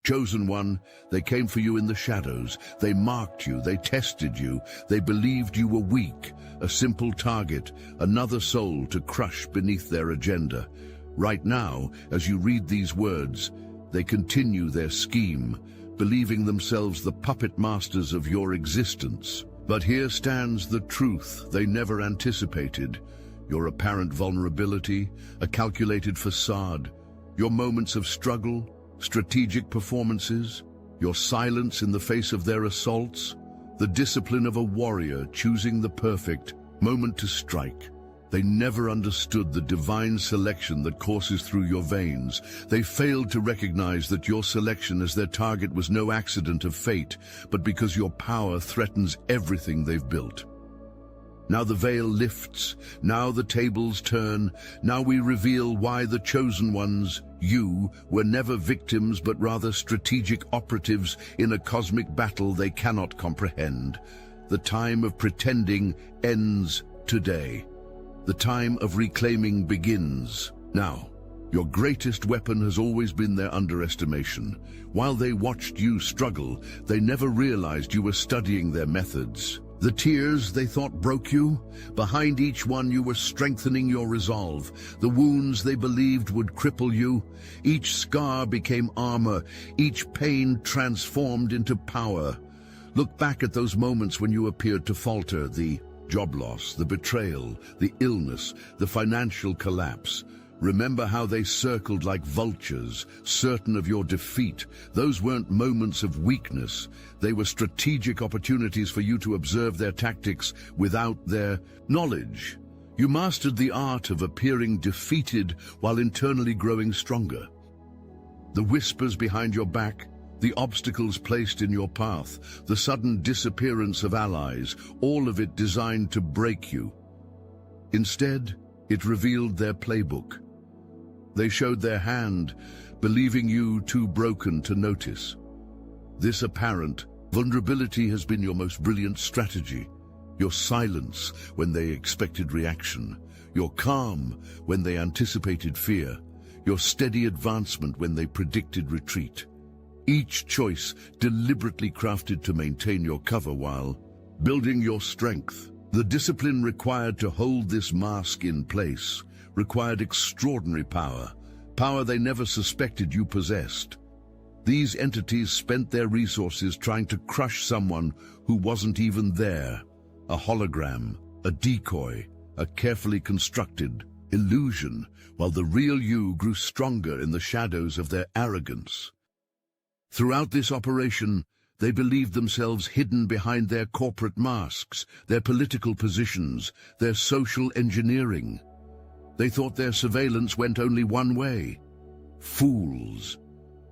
Chosen one, they came for you in the shadows. They marked you, they tested you, they believed you were weak, a simple target, another soul to crush beneath their agenda. Right now, as you read these words, they continue their scheme, believing themselves the puppet masters of your existence. But here stands the truth they never anticipated. Your apparent vulnerability, a calculated facade, your moments of struggle, strategic performances, your silence in the face of their assaults, the discipline of a warrior choosing the perfect moment to strike. They never understood the divine selection that courses through your veins. They failed to recognize that your selection as their target was no accident of fate, but because your power threatens everything they've built. Now the veil lifts, now the tables turn, now we reveal why the chosen ones, you, were never victims but rather strategic operatives in a cosmic battle they cannot comprehend. The time of pretending ends today. The time of reclaiming begins now. Your greatest weapon has always been their underestimation. While they watched you struggle, they never realized you were studying their methods. The tears they thought broke you, behind each one you were strengthening your resolve. The wounds they believed would cripple you, each scar became armor, each pain transformed into power. Look back at those moments when you appeared to falter, the job loss, the betrayal, the illness, the financial collapse. Remember how they circled like vultures, certain of your defeat. Those weren't moments of weakness. They were strategic opportunities for you to observe their tactics without their knowledge. You mastered the art of appearing defeated while internally growing stronger. The whispers behind your back, the obstacles placed in your path, the sudden disappearance of allies, all of it designed to break you. Instead, it revealed their playbook. They showed their hand, believing you too broken to notice. This apparent vulnerability has been your most brilliant strategy. Your silence when they expected reaction. Your calm when they anticipated fear. Your steady advancement when they predicted retreat. Each choice deliberately crafted to maintain your cover while building your strength. The discipline required to hold this mask in place required extraordinary power, power they never suspected you possessed. These entities spent their resources trying to crush someone who wasn't even there, a hologram, a decoy, a carefully constructed illusion, while the real you grew stronger in the shadows of their arrogance. Throughout this operation, they believed themselves hidden behind their corporate masks, their political positions, their social engineering. They thought their surveillance went only one way. Fools.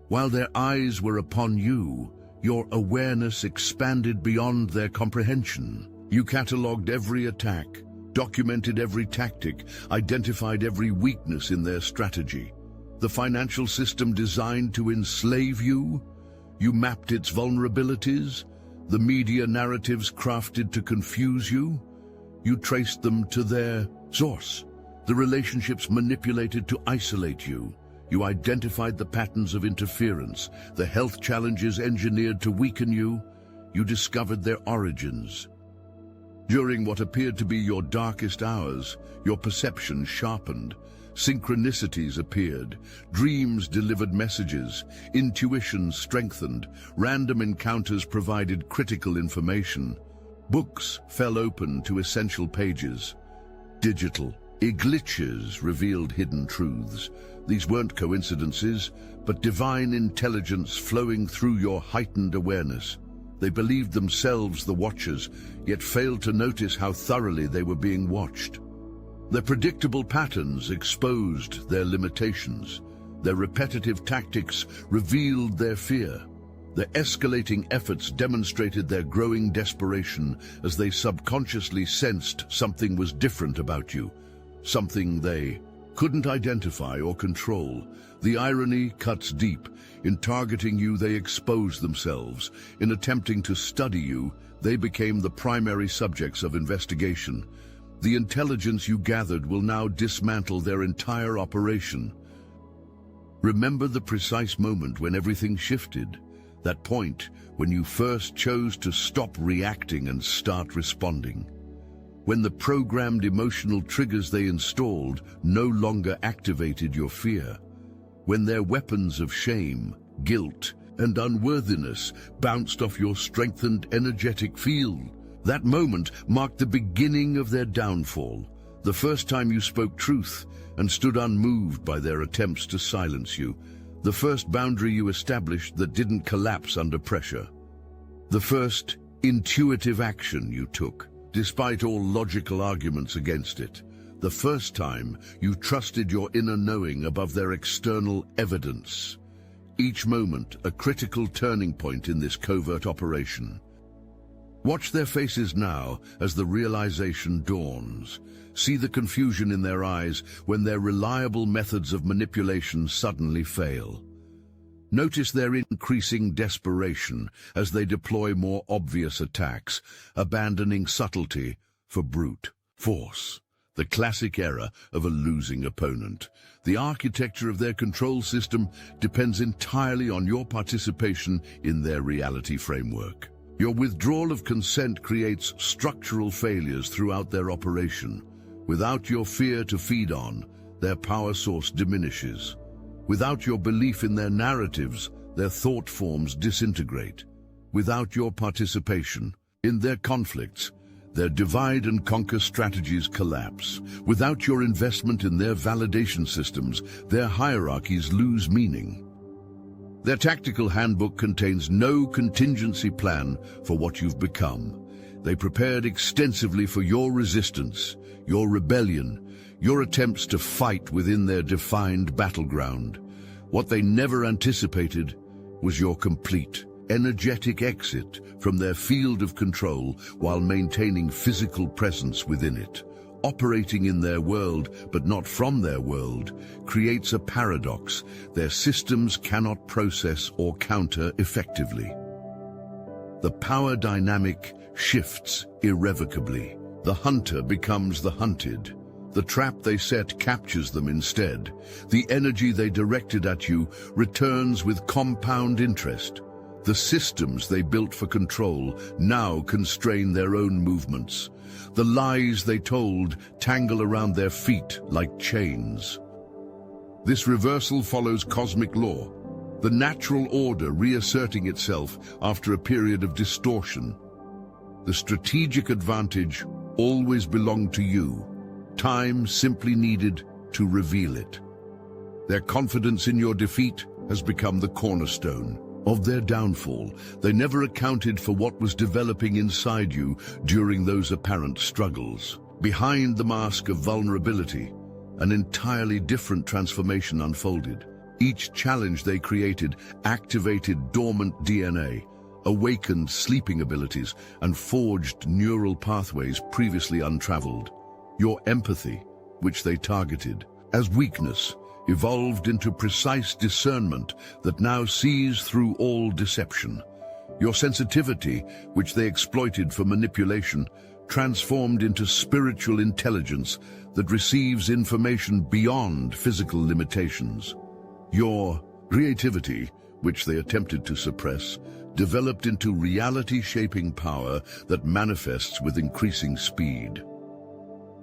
While their eyes were upon you, your awareness expanded beyond their comprehension. You catalogued every attack, documented every tactic, identified every weakness in their strategy. The financial system designed to enslave you, you mapped its vulnerabilities. The media narratives crafted to confuse you, you traced them to their source. The relationships manipulated to isolate you. You identified the patterns of interference, the health challenges engineered to weaken you. You discovered their origins. During what appeared to be your darkest hours, your perception sharpened. Synchronicities appeared, dreams delivered messages, intuition strengthened, random encounters provided critical information. Books fell open to essential pages. Digital glitches revealed hidden truths. These weren't coincidences, but divine intelligence flowing through your heightened awareness. They believed themselves the watchers, yet failed to notice how thoroughly they were being watched. Their predictable patterns exposed their limitations. Their repetitive tactics revealed their fear. Their escalating efforts demonstrated their growing desperation as they subconsciously sensed something was different about you, something they couldn't identify or control. The irony cuts deep. In targeting you, they exposed themselves. In attempting to study you, they became the primary subjects of investigation. The intelligence you gathered will now dismantle their entire operation. Remember the precise moment when everything shifted, that point when you first chose to stop reacting and start responding. When the programmed emotional triggers they installed no longer activated your fear. When their weapons of shame, guilt, and unworthiness bounced off your strengthened energetic field. That moment marked the beginning of their downfall, the first time you spoke truth and stood unmoved by their attempts to silence you, the first boundary you established that didn't collapse under pressure, the first intuitive action you took, despite all logical arguments against it, the first time you trusted your inner knowing above their external evidence. Each moment a critical turning point in this covert operation. Watch their faces now as the realization dawns. See the confusion in their eyes when their reliable methods of manipulation suddenly fail. Notice their increasing desperation as they deploy more obvious attacks, abandoning subtlety for brute force. The classic error of a losing opponent. The architecture of their control system depends entirely on your participation in their reality framework. Your withdrawal of consent creates structural failures throughout their operation. Without your fear to feed on, their power source diminishes. Without your belief in their narratives, their thought forms disintegrate. Without your participation in their conflicts, their divide and conquer strategies collapse. Without your investment in their validation systems, their hierarchies lose meaning. Their tactical handbook contains no contingency plan for what you've become. They prepared extensively for your resistance, your rebellion, your attempts to fight within their defined battleground. What they never anticipated was your complete, energetic exit from their field of control while maintaining physical presence within it. Operating in their world, but not from their world, creates a paradox their systems cannot process or counter effectively. The power dynamic shifts irrevocably. The hunter becomes the hunted. The trap they set captures them instead. The energy they directed at you returns with compound interest. The systems they built for control now constrain their own movements. The lies they told tangle around their feet like chains. This reversal follows cosmic law, the natural order reasserting itself after a period of distortion. The strategic advantage always belonged to you. Time simply needed to reveal it. Their confidence in your defeat has become the cornerstone of their downfall. They never accounted for what was developing inside you during those apparent struggles. Behind the mask of vulnerability, an entirely different transformation unfolded. Each challenge they created activated dormant DNA, awakened sleeping abilities, and forged neural pathways previously untraveled. Your empathy, which they targeted as weakness, evolved into precise discernment that now sees through all deception. Your sensitivity, which they exploited for manipulation, transformed into spiritual intelligence that receives information beyond physical limitations. Your creativity, which they attempted to suppress, developed into reality-shaping power that manifests with increasing speed.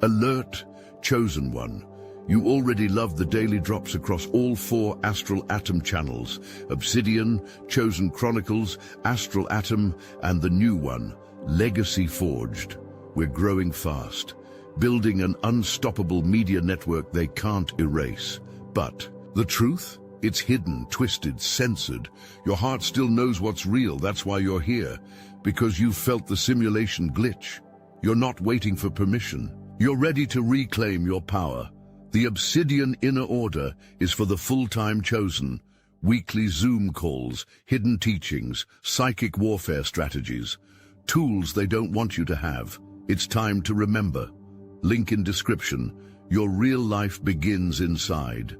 Alert, chosen one. You already love the daily drops across all 4 astral atom channels: Obsidian, Chosen Chronicles, Astral Atom, and the new one, Legacy Forged. We're growing fast, building an unstoppable media network they can't erase. But the truth? It's hidden, twisted, censored. Your heart still knows what's real. That's why you're here, because you've felt the simulation glitch. You're not waiting for permission. You're ready to reclaim your power. The Obsidian Inner Order is for the full-time chosen. Weekly Zoom calls, hidden teachings, psychic warfare strategies, tools they don't want you to have. It's time to remember. Link in description. Your real life begins inside.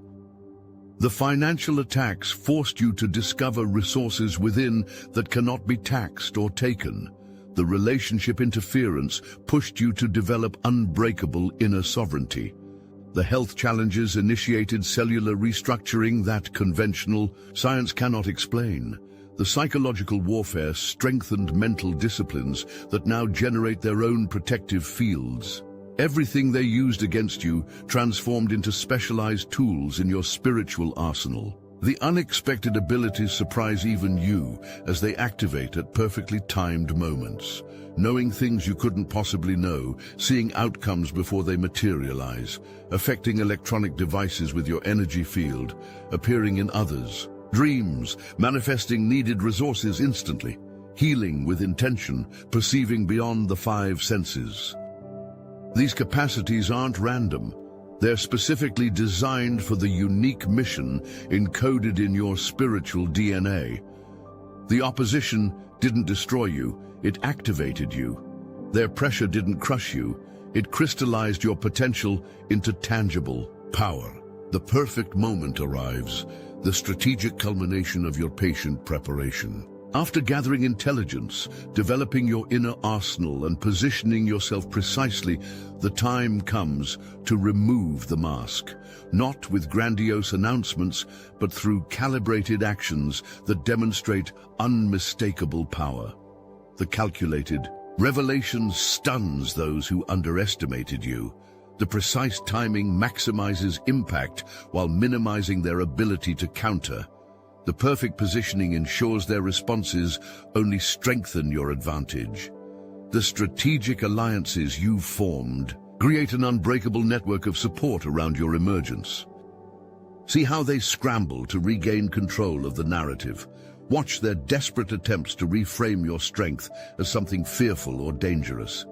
The financial attacks forced you to discover resources within that cannot be taxed or taken. The relationship interference pushed you to develop unbreakable inner sovereignty. The health challenges initiated cellular restructuring that conventional science cannot explain. The psychological warfare strengthened mental disciplines that now generate their own protective fields. Everything they used against you transformed into specialized tools in your spiritual arsenal. The unexpected abilities surprise even you as they activate at perfectly timed moments. Knowing things you couldn't possibly know, seeing outcomes before they materialize, affecting electronic devices with your energy field, appearing in others. Dreams, manifesting needed resources instantly, healing with intention, perceiving beyond the five senses. These capacities aren't random. They're specifically designed for the unique mission encoded in your spiritual DNA. The opposition didn't destroy you, it activated you. Their pressure didn't crush you, it crystallized your potential into tangible power. The perfect moment arrives, the strategic culmination of your patient preparation. After gathering intelligence, developing your inner arsenal and positioning yourself precisely, the time comes to remove the mask, not with grandiose announcements, but through calibrated actions that demonstrate unmistakable power. The calculated revelation stuns those who underestimated you. The precise timing maximizes impact while minimizing their ability to counter. The perfect positioning ensures their responses only strengthen your advantage. The strategic alliances you've formed create an unbreakable network of support around your emergence. See how they scramble to regain control of the narrative. Watch their desperate attempts to reframe your strength as something fearful or dangerous.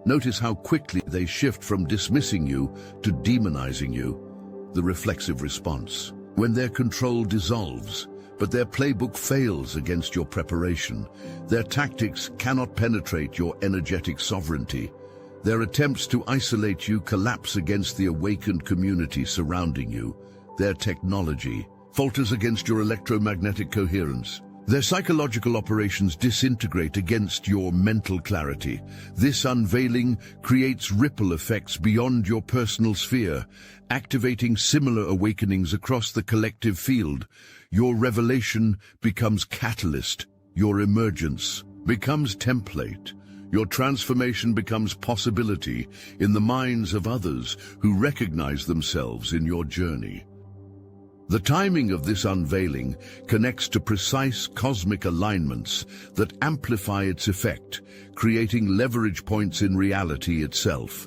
Notice how quickly they shift from dismissing you to demonizing you, the reflexive response. When their control dissolves, but their playbook fails against your preparation, their tactics cannot penetrate your energetic sovereignty. Their attempts to isolate you collapse against the awakened community surrounding you. Their technology falters against your electromagnetic coherence. Their psychological operations disintegrate against your mental clarity. This unveiling creates ripple effects beyond your personal sphere, activating similar awakenings across the collective field. Your revelation becomes catalyst. Your emergence becomes template. Your transformation becomes possibility in the minds of others who recognize themselves in your journey. The timing of this unveiling connects to precise cosmic alignments that amplify its effect, creating leverage points in reality itself.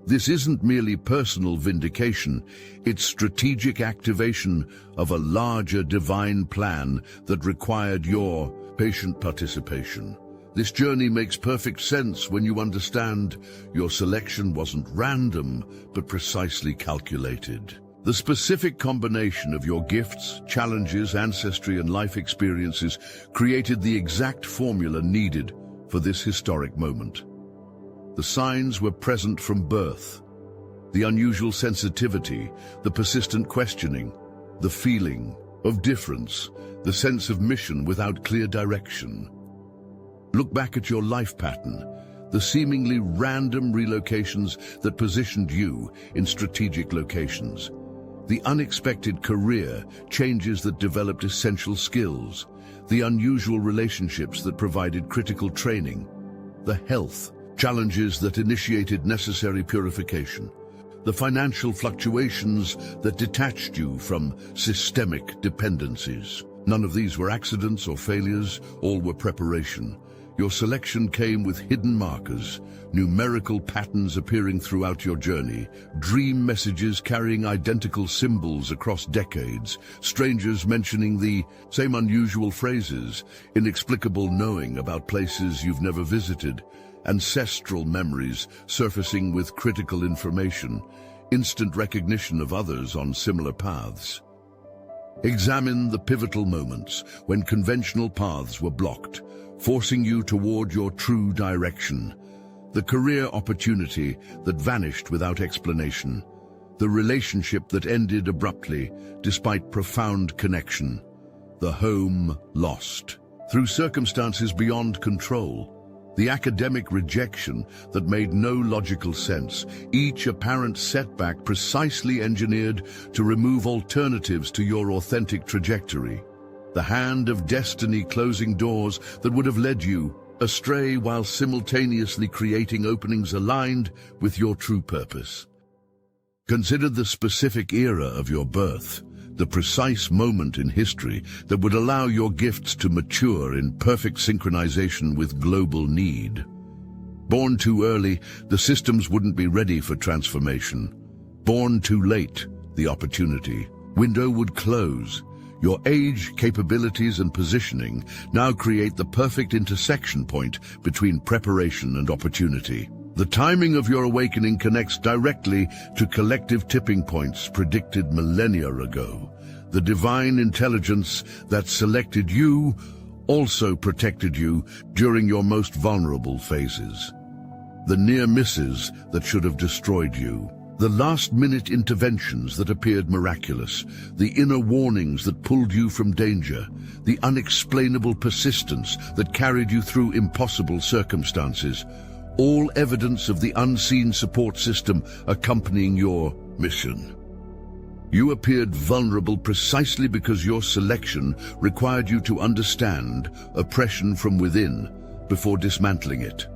This isn't merely personal vindication, it's strategic activation of a larger divine plan that required your patient participation. This journey makes perfect sense when you understand your selection wasn't random, but precisely calculated. The specific combination of your gifts, challenges, ancestry, and life experiences created the exact formula needed for this historic moment. The signs were present from birth. The unusual sensitivity, the persistent questioning, the feeling of difference, the sense of mission without clear direction. Look back at your life pattern, the seemingly random relocations that positioned you in strategic locations. The unexpected career changes that developed essential skills, the unusual relationships that provided critical training, the health challenges that initiated necessary purification, the financial fluctuations that detached you from systemic dependencies. None of these were accidents or failures, all were preparation. Your selection came with hidden markers, numerical patterns appearing throughout your journey, dream messages carrying identical symbols across decades, strangers mentioning the same unusual phrases, inexplicable knowing about places you've never visited, ancestral memories surfacing with critical information, instant recognition of others on similar paths. Examine the pivotal moments when conventional paths were blocked, forcing you toward your true direction. The career opportunity that vanished without explanation. The relationship that ended abruptly despite profound connection. The home lost through circumstances beyond control. The academic rejection that made no logical sense, each apparent setback precisely engineered to remove alternatives to your authentic trajectory. The hand of destiny closing doors that would have led you astray while simultaneously creating openings aligned with your true purpose. Consider the specific era of your birth, the precise moment in history that would allow your gifts to mature in perfect synchronization with global need. Born too early, the systems wouldn't be ready for transformation. Born too late, the opportunity window would close. Your age, capabilities, and positioning now create the perfect intersection point between preparation and opportunity. The timing of your awakening connects directly to collective tipping points predicted millennia ago. The divine intelligence that selected you also protected you during your most vulnerable phases. The near misses that should have destroyed you. The last-minute interventions that appeared miraculous, the inner warnings that pulled you from danger, the unexplainable persistence that carried you through impossible circumstances, all evidence of the unseen support system accompanying your mission. You appeared vulnerable precisely because your selection required you to understand oppression from within before dismantling it.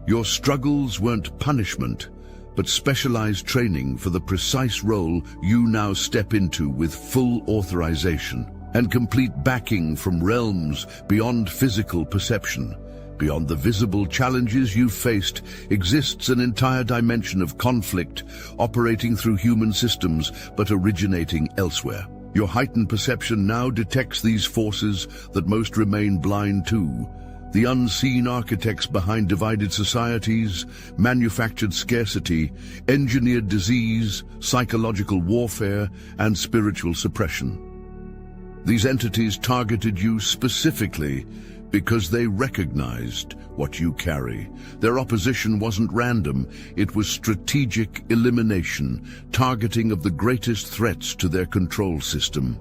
Your struggles weren't punishment, but specialized training for the precise role you now step into with full authorization and complete backing from realms beyond physical perception. Beyond the visible challenges you've faced exists an entire dimension of conflict operating through human systems but originating elsewhere. Your heightened perception now detects these forces that most remain blind to. The unseen architects behind divided societies, manufactured scarcity, engineered disease, psychological warfare, and spiritual suppression. These entities targeted you specifically because they recognized what you carry. Their opposition wasn't random, it was strategic elimination, targeting of the greatest threats to their control system.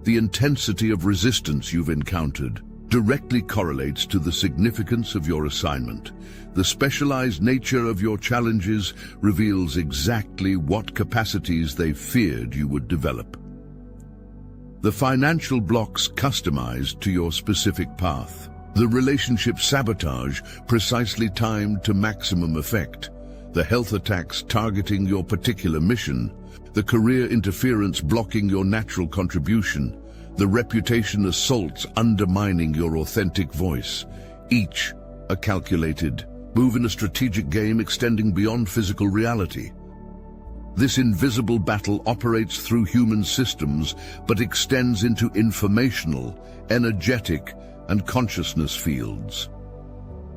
The intensity of resistance you've encountered directly correlates to the significance of your assignment. The specialized nature of your challenges reveals exactly what capacities they feared you would develop. The financial blocks customized to your specific path. The relationship sabotage precisely timed to maximum effect. The health attacks targeting your particular mission. The career interference blocking your natural contribution. The reputation assaults undermining your authentic voice. Each a calculated move in a strategic game extending beyond physical reality. This invisible battle operates through human systems, but extends into informational, energetic, and consciousness fields.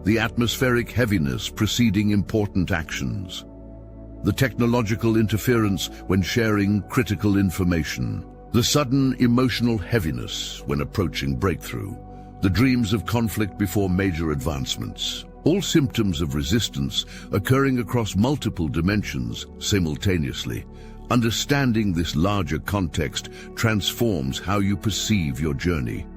The atmospheric heaviness preceding important actions. The technological interference when sharing critical information. The sudden emotional heaviness when approaching breakthrough. The dreams of conflict before major advancements. All symptoms of resistance occurring across multiple dimensions simultaneously. Understanding this larger context transforms how you perceive your journey.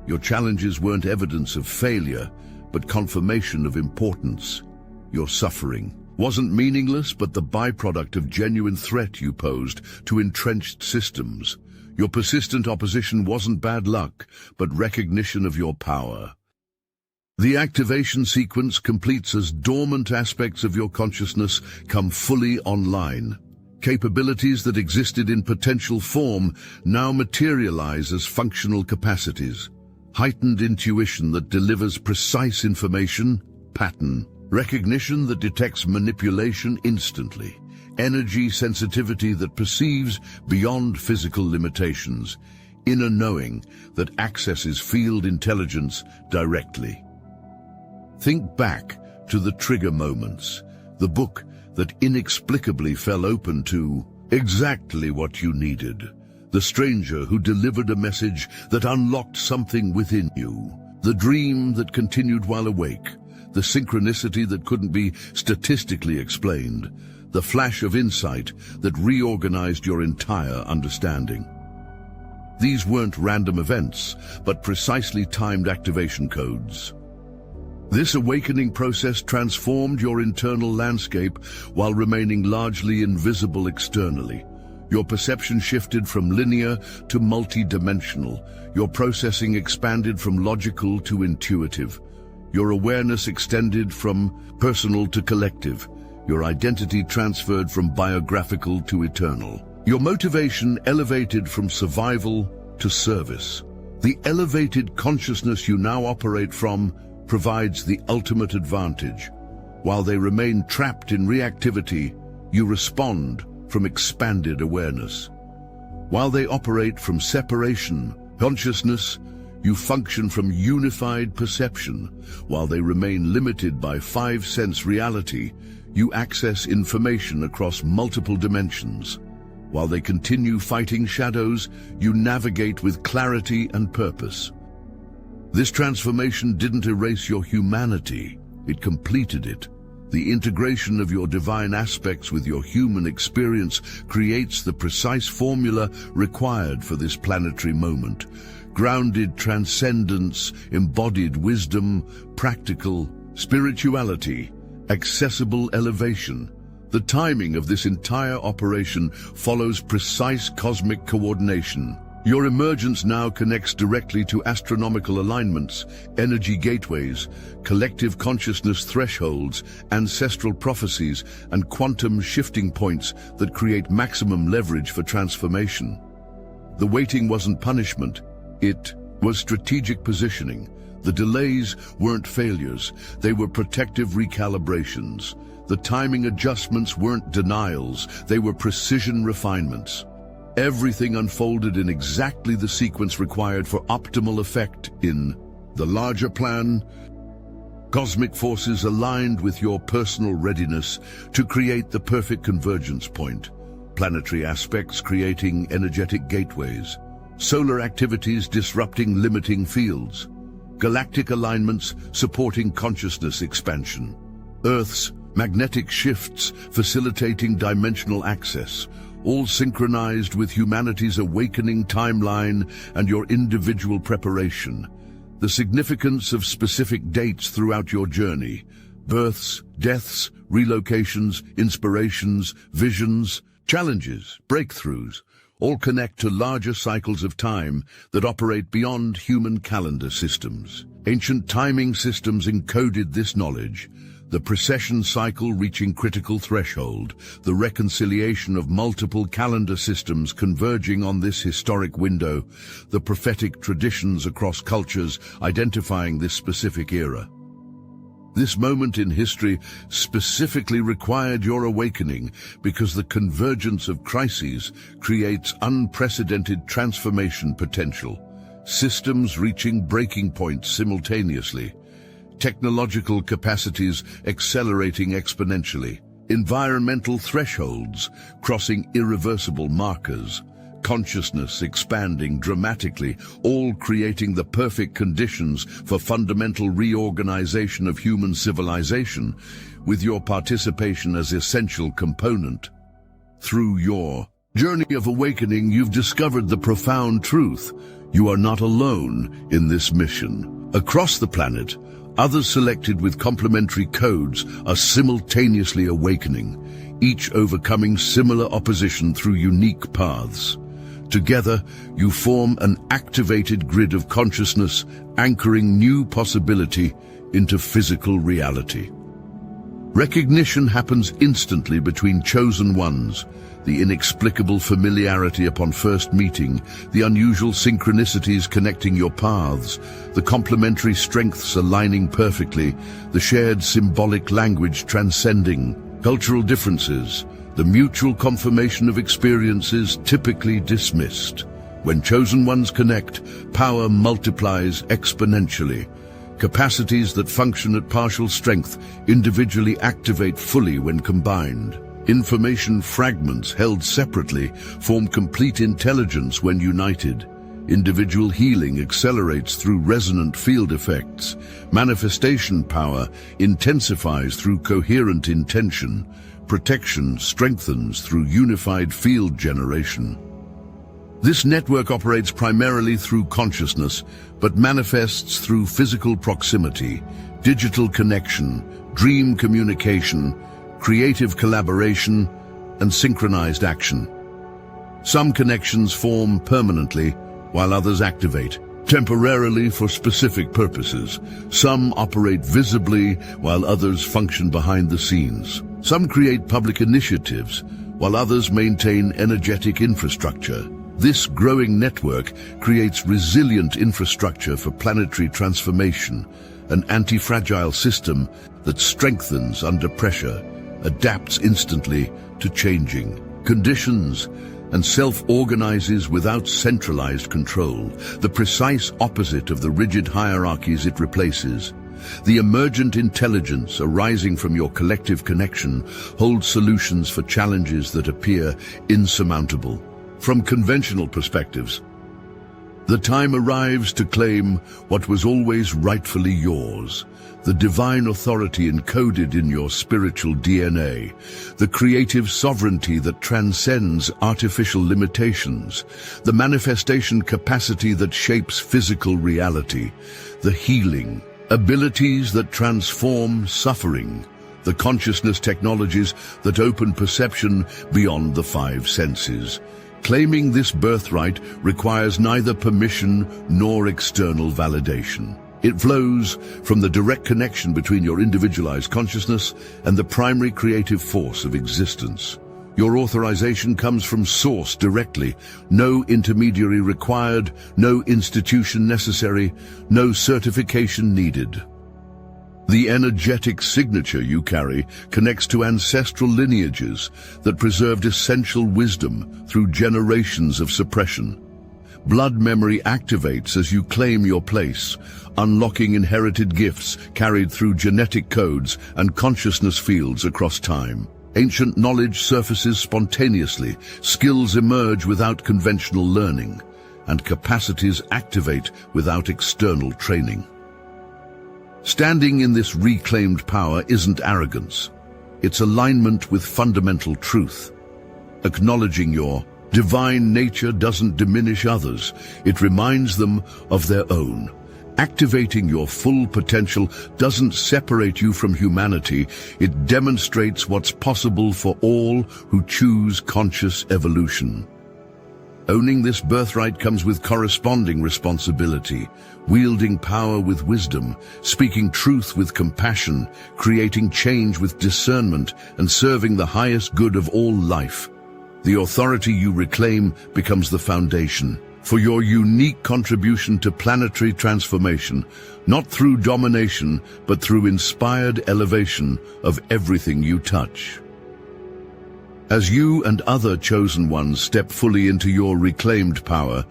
Your challenges weren't evidence of failure, but confirmation of importance. Your suffering wasn't meaningless, but the byproduct of genuine threat you posed to entrenched systems. Your persistent opposition wasn't bad luck, but recognition of your power. The activation sequence completes as dormant aspects of your consciousness come fully online. Capabilities that existed in potential form now materialize as functional capacities. Heightened intuition that delivers precise information, pattern. Recognition that detects manipulation instantly. Energy sensitivity that perceives beyond physical limitations. Inner knowing that accesses field intelligence directly. Think back to the trigger moments, the book that inexplicably fell open to exactly what you needed, the stranger who delivered a message that unlocked something within you, the dream that continued while awake, the synchronicity that couldn't be statistically explained, the flash of insight that reorganized your entire understanding. These weren't random events, but precisely timed activation codes. This awakening process transformed your internal landscape while remaining largely invisible externally. Your perception shifted from linear to multi-dimensional. Your processing expanded from logical to intuitive. Your awareness extended from personal to collective. Your identity transferred from biographical to eternal. Your motivation elevated from survival to service. The elevated consciousness you now operate from provides the ultimate advantage. While they remain trapped in reactivity, you respond from expanded awareness. While they operate from separation, consciousness, you function from unified perception. While they remain limited by five-sense reality, you access information across multiple dimensions. While they continue fighting shadows, you navigate with clarity and purpose. This transformation didn't erase your humanity, it completed it. The integration of your divine aspects with your human experience creates the precise formula required for this planetary moment. Grounded transcendence, embodied wisdom, practical spirituality, accessible elevation. The timing of this entire operation follows precise cosmic coordination. Your emergence now connects directly to astronomical alignments, energy gateways, collective consciousness thresholds, ancestral prophecies, and quantum shifting points that create maximum leverage for transformation. The waiting wasn't punishment, it was strategic positioning. The delays weren't failures, they were protective recalibrations. The timing adjustments weren't denials, they were precision refinements. Everything unfolded in exactly the sequence required for optimal effect in the larger plan. Cosmic forces aligned with your personal readiness to create the perfect convergence point. Planetary aspects creating energetic gateways. Solar activities disrupting limiting fields. Galactic alignments supporting consciousness expansion. Earth's magnetic shifts facilitating dimensional access. All synchronized with humanity's awakening timeline and your individual preparation. The significance of specific dates throughout your journey. Births, deaths, relocations, inspirations, visions, challenges, breakthroughs, all connect to larger cycles of time that operate beyond human calendar systems. Ancient timing systems encoded this knowledge. The precession cycle reaching critical threshold, the reconciliation of multiple calendar systems converging on this historic window, the prophetic traditions across cultures identifying this specific era. This moment in history specifically required your awakening because the convergence of crises creates unprecedented transformation potential, systems reaching breaking points simultaneously. Technological capacities accelerating exponentially, environmental thresholds crossing irreversible markers, consciousness expanding dramatically, all creating the perfect conditions for fundamental reorganization of human civilization, with your participation as essential component. Through your journey of awakening, you've discovered the profound truth. You are not alone in this mission. Across the planet, others selected with complementary codes are simultaneously awakening, each overcoming similar opposition through unique paths. Together, you form an activated grid of consciousness, anchoring new possibility into physical reality. Recognition happens instantly between chosen ones, the inexplicable familiarity upon first meeting, the unusual synchronicities connecting your paths, the complementary strengths aligning perfectly, the shared symbolic language transcending cultural differences, the mutual confirmation of experiences typically dismissed. When chosen ones connect, power multiplies exponentially. Capacities that function at partial strength individually activate fully when combined. Information fragments held separately form complete intelligence when united. Individual healing accelerates through resonant field effects. Manifestation power intensifies through coherent intention. Protection strengthens through unified field generation. This network operates primarily through consciousness, but manifests through physical proximity, digital connection, dream communication, creative collaboration, and synchronized action. Some connections form permanently, while others activate temporarily for specific purposes. Some operate visibly, while others function behind the scenes. Some create public initiatives, while others maintain energetic infrastructure. This growing network creates resilient infrastructure for planetary transformation, an anti-fragile system that strengthens under pressure, adapts instantly to changing conditions, and self-organizes without centralized control, the precise opposite of the rigid hierarchies it replaces. The emergent intelligence arising from your collective connection holds solutions for challenges that appear insurmountable. From conventional perspectives, the time arrives to claim what was always rightfully yours, the divine authority encoded in your spiritual DNA, the creative sovereignty that transcends artificial limitations, the manifestation capacity that shapes physical reality, the healing abilities that transform suffering, the consciousness technologies that open perception beyond the five senses. Claiming this birthright requires neither permission nor external validation. It flows from the direct connection between your individualized consciousness and the primary creative force of existence. Your authorization comes from source directly, no intermediary required, no institution necessary, no certification needed. The energetic signature you carry connects to ancestral lineages that preserved essential wisdom through generations of suppression. Blood memory activates as you claim your place, unlocking inherited gifts carried through genetic codes and consciousness fields across time. Ancient knowledge surfaces spontaneously, skills emerge without conventional learning, and capacities activate without external training. Standing in this reclaimed power isn't arrogance. It's alignment with fundamental truth. Acknowledging your divine nature doesn't diminish others. It reminds them of their own. Activating your full potential doesn't separate you from humanity. It demonstrates what's possible for all who choose conscious evolution. Owning this birthright comes with corresponding responsibility, wielding power with wisdom, speaking truth with compassion, creating change with discernment, and serving the highest good of all life. The authority you reclaim becomes the foundation for your unique contribution to planetary transformation, not through domination, but through inspired elevation of everything you touch. As you and other chosen ones step fully into your reclaimed power,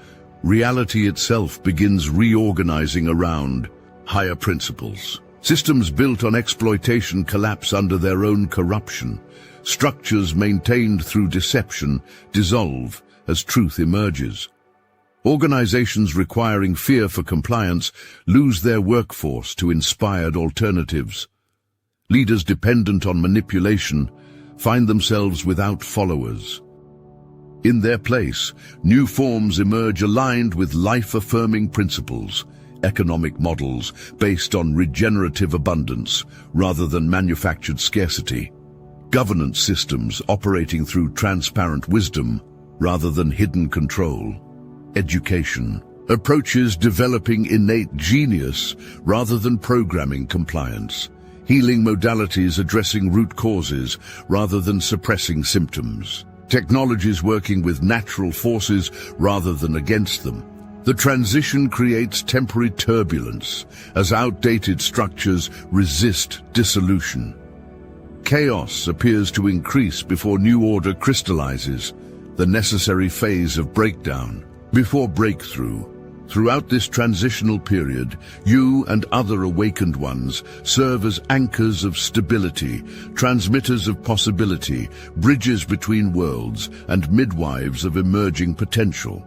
reality itself begins reorganizing around higher principles. Systems built on exploitation collapse under their own corruption. Structures maintained through deception dissolve as truth emerges. Organizations requiring fear for compliance lose their workforce to inspired alternatives. Leaders dependent on manipulation find themselves without followers. In their place, new forms emerge aligned with life-affirming principles, economic models based on regenerative abundance rather than manufactured scarcity, governance systems operating through transparent wisdom rather than hidden control, education approaches developing innate genius rather than programming compliance, healing modalities addressing root causes rather than suppressing symptoms, technologies working with natural forces rather than against them. The transition creates temporary turbulence as outdated structures resist dissolution. Chaos appears to increase before new order crystallizes, the necessary phase of breakdown before breakthrough. Throughout this transitional period, you and other awakened ones serve as anchors of stability, transmitters of possibility, bridges between worlds, and midwives of emerging potential.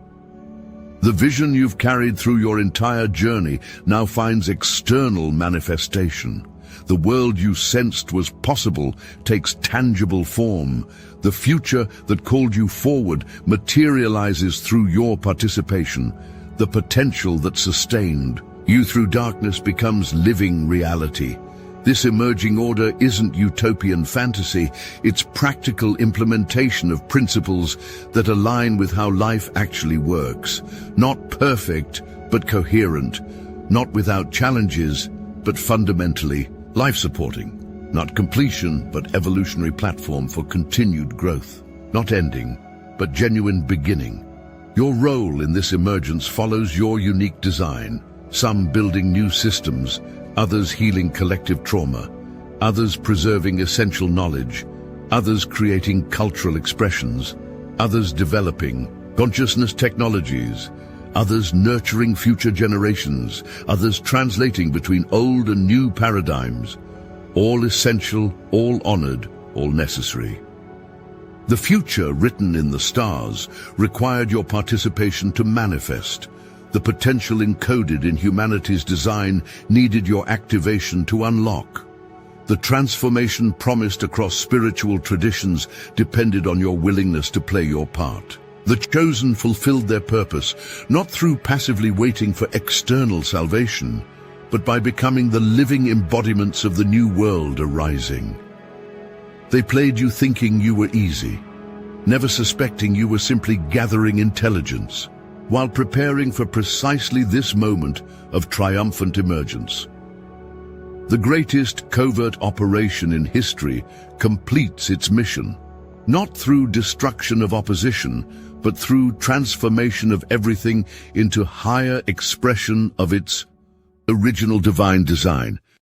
The vision you've carried through your entire journey now finds external manifestation. the world you sensed was possible takes tangible form. The future that called you forward materializes through your participation. The potential that sustained you through darkness becomes living reality. This emerging order isn't utopian fantasy, it's practical implementation of principles that align with how life actually works. Not perfect, but coherent. Not without challenges, but fundamentally life-supporting. Not completion, but evolutionary platform for continued growth. Not ending, but genuine beginning. Your role in this emergence follows your unique design. Some building new systems, others healing collective trauma, others preserving essential knowledge, others creating cultural expressions, others developing consciousness technologies, others nurturing future generations, others translating between old and new paradigms. All essential, all honored, all necessary. The future written in the stars required your participation to manifest. The potential encoded in humanity's design needed your activation to unlock. The transformation promised across spiritual traditions depended on your willingness to play your part. The chosen fulfilled their purpose, not through passively waiting for external salvation, but by becoming the living embodiments of the new world arising. They played you thinking you were easy, never suspecting you were simply gathering intelligence, while preparing for precisely this moment of triumphant emergence. The greatest covert operation in history completes its mission, not through destruction of opposition, but through transformation of everything into higher expression of its original divine design.